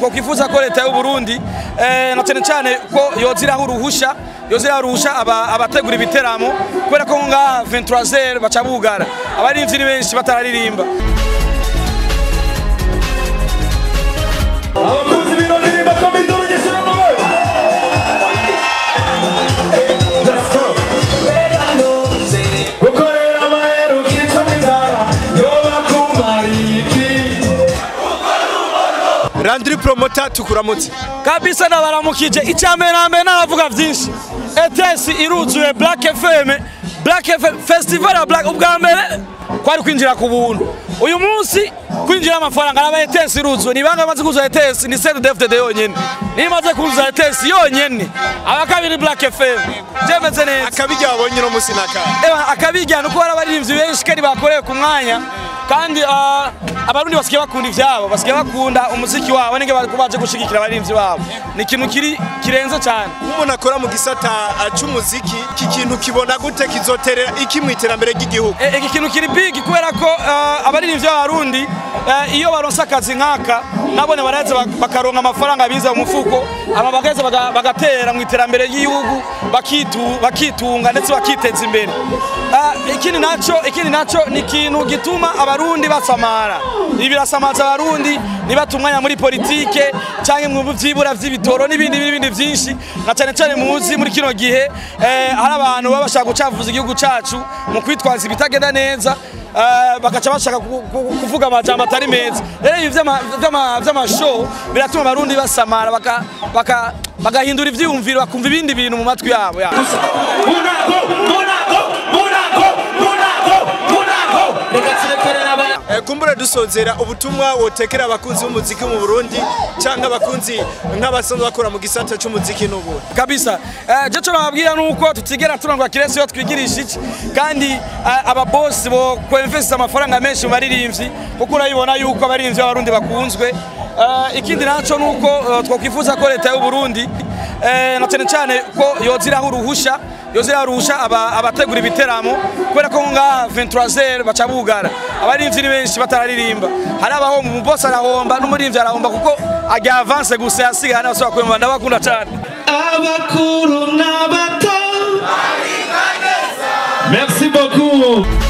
twokwifuza ko leta y'u Burundi na cyane ko yoziraho uruhusha abategura ibiteramo kubera ko nga 23h baca bugara abarimvyi ni benshi batararirimba. Landry Promoter tukuramutse kabisa nabaramukije icyambere nambe naravuga byinshi ETS iruzuye Black FM Festival ya Black ubwa mbere kwari kwinjira ku buntu uyu munsi kwinjira amafaranga n'aba ETS iruzuye nibanga maze kuza ETS ni CNDD yonyene nimaze kuza ETS yonyene abakabiri Black FM jemeze neza akabijya babonye no musi naka akabijya nuko barabaririmbyi benshi kari bakoreye ku mwanya kandi abarundi basikiye bakunda ivyabo basikiye bakunda umuziki wabo nige baje gushigikira abarimvyi babo ni ikintu kirenze cyane umuntu akora mu gisata cy'umuziki kikintu kibona gute kizoterera iki mu iterambere ry'igihugu iki kintu kiri big kubera ko abarimvyi b'abarundi iyo baronsa akazi nkaka nabone baraze bakaronka amafaranga biza mu mufuko abageze bagatera mu iterambere ry'igihugu bakitunga ndetse bakiteza imbere ikindi naco ni ikintu gituma abarundi basamara ibirasamaza abarundi nibatumwanya muri politike cyangwa mu byibura vy'ibitoro n'ibindi byinshi na cyane muzi muri kino gihe hari abantu babashaka gucavuza igihugu cacu mu kwitwaza ibitagenda neza bagaca bashaka kuvuga amajambo atari meza rero ibi vy'amashow biratuma abarundi basamara bagahindura ivyiyumviro bakumva ibindi bintu mu matwi yabo kumbura dusozera ubutumwa wotekera abakunzi b'umuziki mu Burundi cyangwa abakunzi nk'abasanzwe bakora mu gisata cy'umuziki n'ubu kabisa je cyo nababwira nuko tutigera turangwa kirese yo twigirisha iki kandi aba boss bo ko invest amafaranga menshi mu baririmbyi kuko urayibona yuko abarimvyi b'abarundi bakunzwe ikindi naco nuko twokwifuza ko leta y'u Burundi na cyane ko yoziraho uruhusha abategura ibiteramo kubera ko nga 23h baca bugara abarimvyi ni benshi batararirimba hari abaho mu boss arahomba n'umurimvyi arahomba kuko ajya avance gusa yasiga hana basaba kwemba ndabakunda cyane abakuru n'abato merci beaucoup.